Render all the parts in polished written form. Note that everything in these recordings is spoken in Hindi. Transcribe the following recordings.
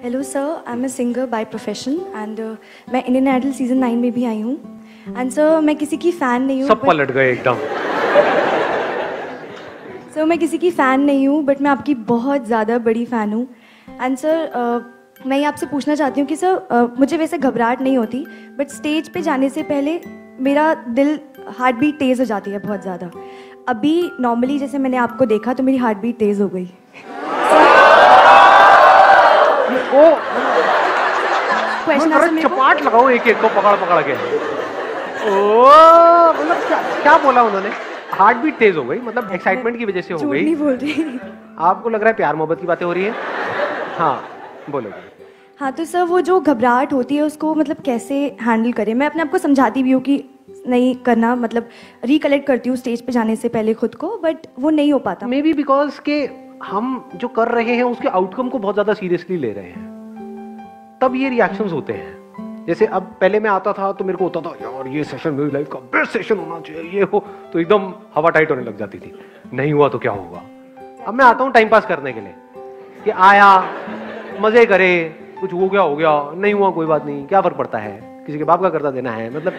Hello sir, I am a singer by profession and मैं इंडियन आइडल सीजन 9 में भी आई हूँ। एंड सर मैं किसी की फ़ैन नहीं हूँ। सब पलट गए एकदम। सर मैं किसी की फ़ैन नहीं हूँ, बट मैं आपकी बहुत ज़्यादा बड़ी फ़ैन हूँ। एंड सर मैं ये आपसे पूछना चाहती हूँ कि सर मुझे वैसे घबराहट नहीं होती, बट स्टेज पे जाने से पहले मेरा दिल हार्ट बीट तेज़ हो जाती है बहुत ज़्यादा। अभी नॉर्मली जैसे मैंने आपको देखा तो मेरी हार्ट बीट तेज़ हो गई। ओ क्वेश्चन चपाट लगाओ एक एक को पकड़ पकड़ के। ओ मतलब क्या बोला उन्होंने? हार्ट बीट तेज हो गई मतलब एक्साइटमेंट की वजह से हो गई? नहीं बोल रही। आपको लग रहा है प्यार मोहब्बत की बातें हो रही है? हाँ बोलो। हाँ तो सर वो जो घबराहट होती है उसको मतलब कैसे हैंडल करें? मैं अपने आप को समझाती भी हूँ कि नहीं करना, मतलब रिकलेक्ट करती हूँ स्टेज पे जाने से पहले खुद को, बट वो नहीं हो पाता। मे बी बिकॉज के हम जो कर रहे हैं उसके आउटकम को बहुत ज्यादा सीरियसली ले रहे हैं, तब ये रिएक्शंस होते हैं। जैसे अब पहले मैं आता था तो मेरे को होता था यार ये सेशन मेरी लाइफ का बेस्ट सेशन होना चाहिए, ये हो तो एकदम हवा टाइट होने लग जाती थी, नहीं हुआ तो क्या होगा। अब मैं आता हूँ टाइम पास करने के लिए कि आया मजे करे, कुछ हो गया नहीं हुआ कोई बात नहीं, क्या फर्क पड़ता है, किसी के बाप का कर्जा देना है, मतलब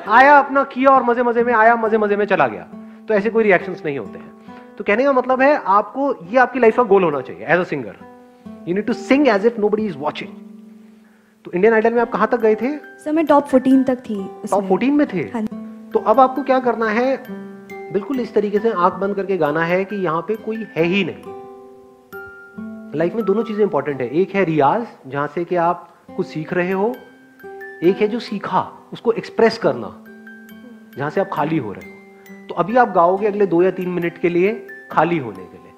आया अपना किया और मजे मजे में आया, मजे मजे में चला गया। तो ऐसे कोई रिएक्शंस नहीं होते हैं। तो कहने का मतलब है आपको ये आपकी लाइफ का गोल होना चाहिए as a singer, you need to sing as if nobody is watching. तो इंडियन आइडल में आप कहां तक गए थे? सर मैं टॉप 14 तक थी। टॉप 14 में थे? हाँ। तो अब आपको क्या करना है, बिल्कुल इस तरीके से आंख बंद करके गाना है कि यहाँ पे कोई है ही नहीं। लाइफ में दोनों चीजें इंपॉर्टेंट है, एक है रियाज जहां से कि आप कुछ सीख रहे हो, एक है जो सीखा उसको एक्सप्रेस करना जहां से आप खाली हो रहे हो। तो अभी आप गाओगे अगले 2 या 3 मिनट के लिए खाली होने के लिए,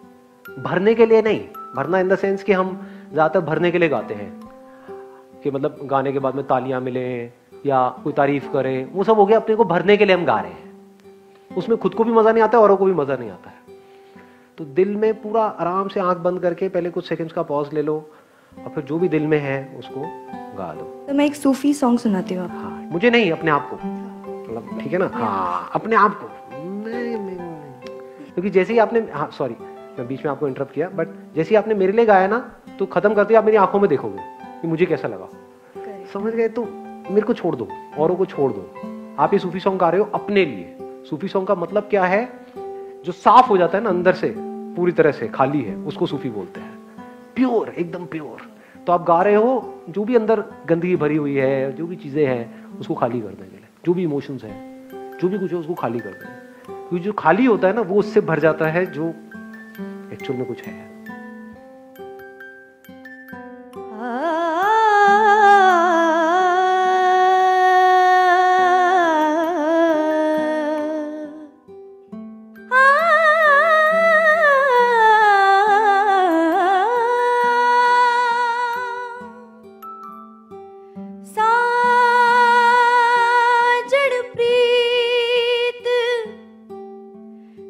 भरने के लिए नहीं। भरना इन द सेंस कि हम ज्यादातर भरने के लिए गाते हैं कि मतलब गाने के बाद में तालियां मिले या कोई तारीफ करे, वो सब हो गया अपने को भरने के लिए हम गा रहे हैं। उसमें खुद को भी मजा नहीं आता है, औरों को भी मजा नहीं आता है। तो दिल में पूरा आराम से आंख बंद करके पहले कुछ सेकंड्स का पॉज ले लो और फिर जो भी दिल में है उसको गा दो। तो मैं एक सूफी सॉन्ग सुनाती हूँ। हाँ, मुझे नहीं, अपने आप को, मतलब ठीक है ना? हाँ अपने आप को। क्योंकि जैसे ही आपने, हाँ सॉरी मैं बीच में आपको इंटरप्ट किया, बट जैसे ही आपने मेरे लिए गाया ना तो खत्म करते आप मेरी आंखों में देखोगे कि मुझे कैसा लगा, समझ गए? तो मेरे को छोड़ दो, औरों को छोड़ दो। आप ये सूफी सॉन्ग गा रहे हो अपने लिए। सूफी सॉन्ग का मतलब क्या है? जो साफ हो जाता है ना अंदर से, पूरी तरह से खाली है, उसको सूफी बोलते हैं। प्योर, एकदम प्योर। तो आप गा रहे हो जो भी अंदर गंदगी भरी हुई है, जो भी चीजें हैं उसको खाली करने के लिए, जो भी इमोशंस हैं, जो भी कुछ है उसको खाली कर दें। क्योंकि जो खाली होता है ना वो उससे भर जाता है जो एक्चुअल में कुछ है।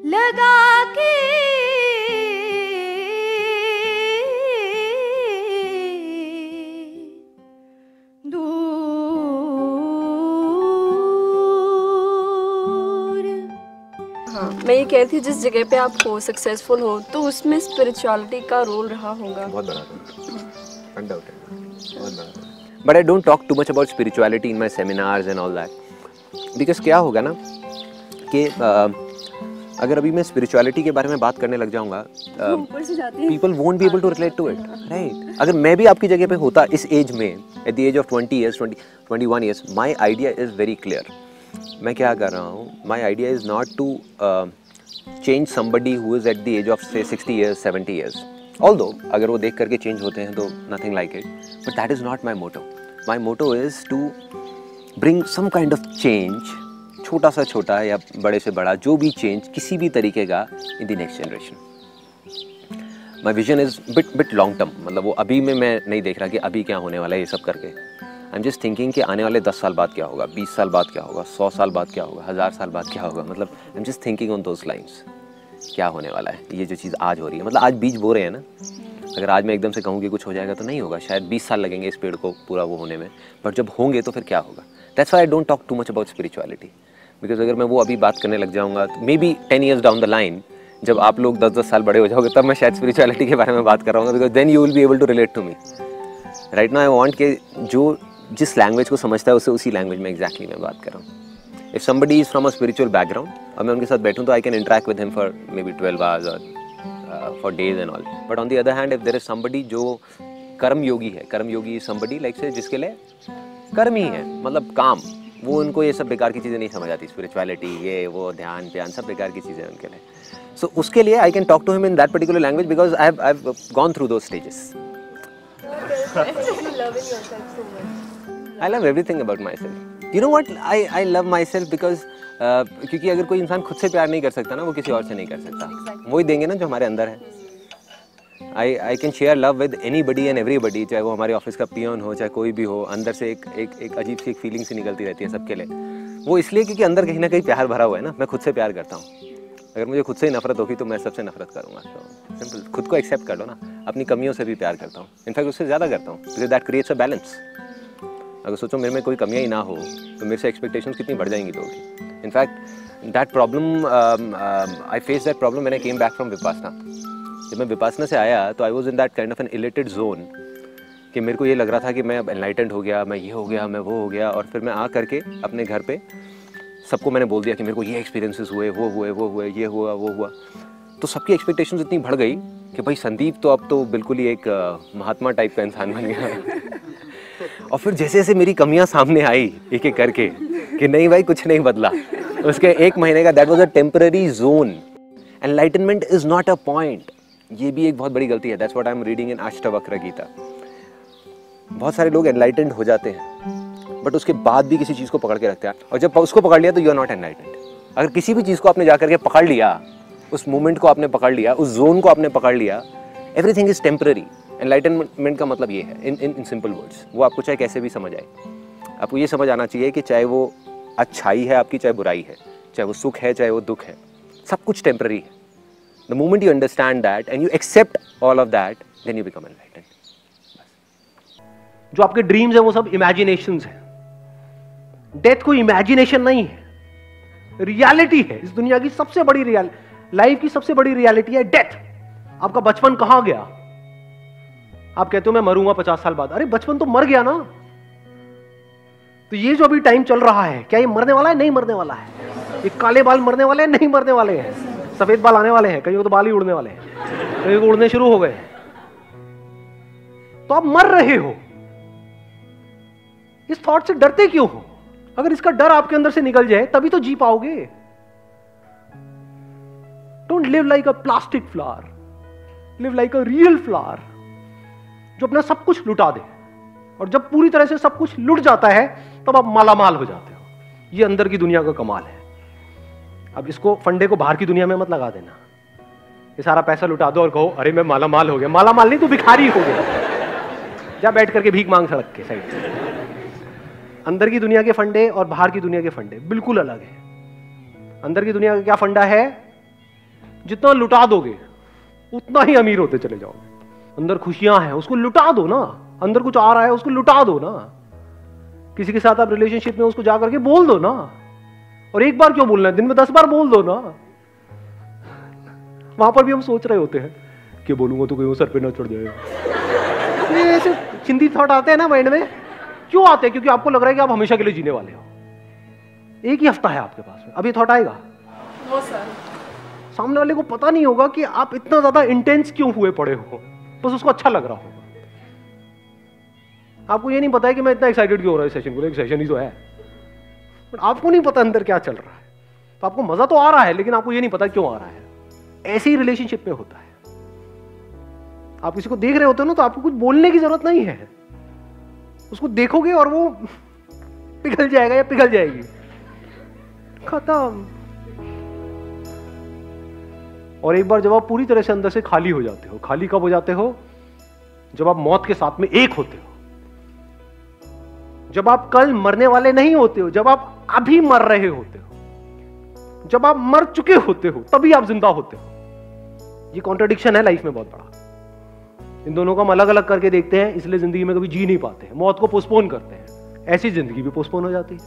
लगा के दूर। हाँ मैं ये कह रही थी जिस जगह पे आप हो, सक्सेसफुल हो, तो उसमें स्पिरिचुअलिटी का रोल रहा होगा। बहुत बड़ा रोल, अनडाउटेड, बहुत बड़ा role. But I don't talk too much about spirituality in my seminars and all that, because क्या होगा ना कि अगर अभी मैं स्पिरिचुअलिटी के बारे में बात करने लग जाऊंगा, people won't be able to relate to it, right? अगर मैं भी आपकी जगह पे होता इस एज में, at the age of 20 years, 21 years, my idea is very clear. मैं क्या कर रहा हूँ, my idea is not to change somebody who is at the age of say 60 years, 70 years, although अगर वो देख करके चेंज होते हैं तो nothing like it, but that is not my motto. My motto is to bring some kind of change, छोटा सा छोटा या बड़े से बड़ा, जो भी चेंज किसी भी तरीके का in the next generation. My vision is bit long term, मतलब वो अभी में मैं नहीं देख रहा कि अभी क्या होने वाला है ये सब करके। आई एम जस्ट थिंकिंग कि आने वाले 10 साल बाद क्या होगा, 20 साल बाद क्या होगा, 100 साल बाद क्या होगा, 1000 साल बाद क्या होगा। मतलब I am just thinking on those lines, क्या होने वाला है। ये जो चीज़ आज हो रही है, मतलब आज बीज बो रहे हैं ना, अगर आज मैं एकदम से कहूँ कि कुछ हो जाएगा तो नहीं होगा, शायद 20 साल लगेंगे इस पेड़ को पूरा वो होने में, बट जब होंगे तो फिर क्या होगा। That's why I don't talk too much about spirituality, because अगर मैं वो अभी बात करने लग जाऊँगा तो may be 10 years down the line, जब आप लोग 10-10 साल बड़े हो जाओगे, तब मैं शायद स्पिरिचुअलिटी के बारे में बात कर रहा हूँ, because then you will be able to relate to me. Right now I want कि जो जिस लैंग्वेज को समझता है उससे उसी लैंग्वेज में एग्जैक्टली मैं बात कर रहा हूँ. If somebody is from a spiritual background और मैं उनके साथ बैठूं तो I can interact with him for maybe 12 hours और for days and all. But on the other hand if there is somebody जो कर्म योगी है, कर्म योगी इज समबडी लाइक से जिसके लिए कर्म ही है, मतलब काम, वो उनको ये सब बेकार की चीज़ें नहीं समझ आती. स्पिरिचुअलिटी, ये वो, ध्यान ध्यान सब बेकार की चीज़ें उनके लिए. सो उसके लिए I can talk to him in that particular language because I have gone through those stages. I love everything about myself. You know what? I love myself because क्योंकि अगर कोई इंसान खुद से प्यार नहीं कर सकता ना, वो किसी और से नहीं कर सकता. वो ही देंगे ना जो हमारे अंदर है. I can share love with anybody and everybody, चाहे वो हमारे ऑफिस का पियोन हो, चाहे कोई भी हो. अंदर से एक अजीब सी एक फीलिंग सी निकलती रहती है सबके लिए. वो इसलिए क्योंकि अंदर कहीं ना कहीं प्यार भरा हुआ है ना. मैं खुद से प्यार करता हूँ. अगर मुझे खुद से ही नफरत होगी तो मैं सबसे नफरत करूँगा. तो सिंपल, खुद को एक्सेप्ट कर लो ना. अपनी कमियों से भी प्यार करता हूँ. इनफैक्ट उससे ज़्यादा करता हूँ because that creates a balance. अगर सोचो मेरे में कोई कमियाँ ही ना हो तो मेरे से एक्सपेक्टेशंस कितनी बढ़ जाएंगी लोगों की. In fact that problem I face that problem when I came back from Vipassana. जब मैं विपासना से आया तो I was in that kind of an elated zone कि मेरे को ये लग रहा था कि मैं अब एनलाइटेंड हो गया, मैं ये हो गया, मैं वो हो गया. और फिर मैं आ करके अपने घर पे सबको मैंने बोल दिया कि मेरे को ये एक्सपीरियंसेस हुए, वो हुए, ये हुआ, वो हुआ. तो सबकी एक्सपेक्टेशंस इतनी बढ़ गई कि भाई संदीप तो अब तो बिल्कुल ही एक महात्मा टाइप का इंसान बन गया. और फिर जैसे जैसे मेरी कमियां सामने आई एक एक करके कि नहीं भाई कुछ नहीं बदला, उसके एक महीने का that was a temporary zone. Enlightenment is not a point. ये भी एक बहुत बड़ी गलती है. That's what I am reading in Ashtavakra Gita. बहुत सारे लोग एनलाइटेंड हो जाते हैं बट उसके बाद भी किसी चीज़ को पकड़ के रखते हैं. और जब उसको पकड़ लिया तो यू आर नॉट एनलाइटेंड. अगर किसी भी चीज़ को आपने जाकर के पकड़ लिया, उस मोमेंट को आपने पकड़ लिया, उस जोन को आपने पकड़ लिया, एवरीथिंग इज टेम्पररी. एनलाइटनमेंट का मतलब ये है इन सिंपल वर्ड्स. वो आपको चाहे कैसे भी समझ आए, आपको ये समझ आना चाहिए कि चाहे वो अच्छाई है आपकी, चाहे बुराई है, चाहे वो सुख है, चाहे वो दुख है, सब कुछ टेम्पररी है. The moment you understand that and you accept all of that, then you become enlightened. जो आपके ड्रीम्स हैं वो सब इमेजिनेशंस हैं. डेथ कोई इमेजिनेशन नहीं है, रियलिटी है. इस दुनिया की सबसे बड़ी लाइफ की सबसे बड़ी रियलिटी है डेथ. आपका बचपन कहां गया? आप कहते हो मैं मरूंगा 50 साल बाद. अरे बचपन तो मर गया ना. तो ये जो अभी टाइम चल रहा है, क्या ये मरने वाला है? नहीं मरने वाला है. ये काले बाल मरने वाले हैं? नहीं मरने वाले हैं. सफेद बाल आने वाले हैं. कहीं तो बाल ही उड़ने वाले हैं, कहीं को उड़ने शुरू हो गए. तो आप मर रहे हो. इस थॉट से डरते क्यों हो? अगर इसका डर आपके अंदर से निकल जाए तभी तो जी पाओगे. Don't live like a plastic flower, live like a real flower जो अपना सब कुछ लुटा दे. और जब पूरी तरह से सब कुछ लुट जाता है तब आप मालामाल हो जाते हो. ये अंदर की दुनिया का कमाल है. अब इसको फंडे को बाहर की दुनिया में मत लगा देना. ये सारा पैसा लुटा दो और कहो अरे मैं मालामाल हो गया. मालामाल नहीं, तू भिखारी हो गया. जा बैठ करके भीख मांग सड़क के साइड. अंदर की दुनिया के फंडे और बाहर की दुनिया के फंडे बिल्कुल अलग है. अंदर की दुनिया का क्या फंडा है? जितना लुटा दोगे उतना ही अमीर होते चले जाओगे. अंदर खुशियां हैं, उसको लुटा दो ना. अंदर कुछ आ रहा है, उसको लुटा दो ना. किसी के साथ आप रिलेशनशिप में, उसको जाकर के बोल दो ना. और एक बार क्यों बोलना है? दिन में 10 बार बोल दो ना. वहां पर भी हम सोच रहे होते हैं कि बोलूंगा तो कहीं वो सर पे ना चढ़ जाएगा. ये ऐसे चिंतित थॉट आते हैं ना माइंड में. क्यों आते हैं? क्योंकि आपको लग रहा है कि आप हमेशा के लिए जीने वाले हो. एक ही हफ्ता है आपके पास में, अब ये थॉट आएगा. वो सर सामने वाले को पता नहीं होगा कि आप इतना ज्यादा इंटेंस क्यों हुए पड़े हो. बस उसको अच्छा लग रहा होगा. आपको ये नहीं पता है कि मैं इतना एक्साइटेड क्यों हो रहा है सेशन को. एक सेशन ही तो है, बट आपको नहीं पता अंदर क्या चल रहा है. तो आपको मजा तो आ रहा है लेकिन आपको ये नहीं पता क्यों आ रहा है. ऐसे ही रिलेशनशिप में होता है. आप किसी को देख रहे होते हो ना तो आपको कुछ बोलने की जरूरत नहीं है. उसको देखोगे और वो पिघल जाएगा या पिघल जाएगी. खत्म. और एक बार जब आप पूरी तरह से अंदर से खाली हो जाते हो. खाली कब हो जाते हो? जब आप मौत के साथ में एक होते हो. जब आप कल मरने वाले नहीं होते हो, जब आप अभी मर रहे होते हो, जब आप मर चुके होते हो तभी आप जिंदा होते हो. ये कॉन्ट्रडिक्शन है लाइफ में बहुत बड़ा. इन दोनों को हम अलग अलग करके देखते हैं, इसलिए जिंदगी में कभी जी नहीं पाते हैं. मौत को पोस्टपोन करते हैं, ऐसी जिंदगी भी पोस्टपोन हो जाती है.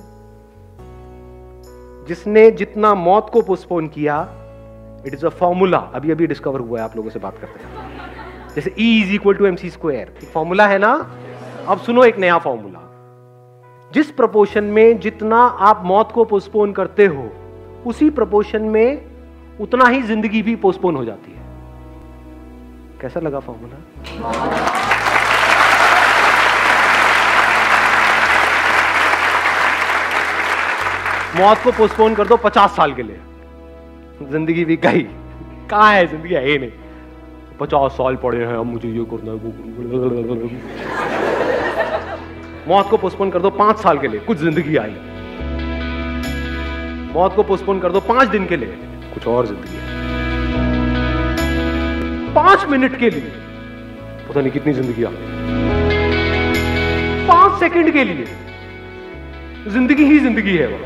जिसने जितना मौत को पोस्टपोन किया, इट इज अ फॉर्मूला. अभी अभी डिस्कवर हुआ है आप लोगों से बात करते हैं. जैसे E = MC². एक फॉर्मूला है ना, अब सुनो एक नया फॉर्मूला। जिस प्रपोर्शन में जितना आप मौत को पोस्टपोन करते हो, उसी प्रपोर्शन में उतना ही जिंदगी भी पोस्टपोन हो जाती है। कैसा लगा फॉर्मूला? मौत को पोस्टपोन कर दो 50 साल के लिए, जिंदगी भी गई। कहां है जिंदगी? है ही नहीं। 50 साल पड़े हैं, अब मुझे ये करना है वो। मौत को पोस्टपोन कर दो 5 साल के लिए, कुछ जिंदगी आई। मौत को पोस्टपोन कर दो 5 दिन के लिए, कुछ और जिंदगी है। 5 मिनट के लिए पता नहीं कितनी जिंदगी आ गई। 5 सेकंड के लिए जिंदगी ही जिंदगी है वो।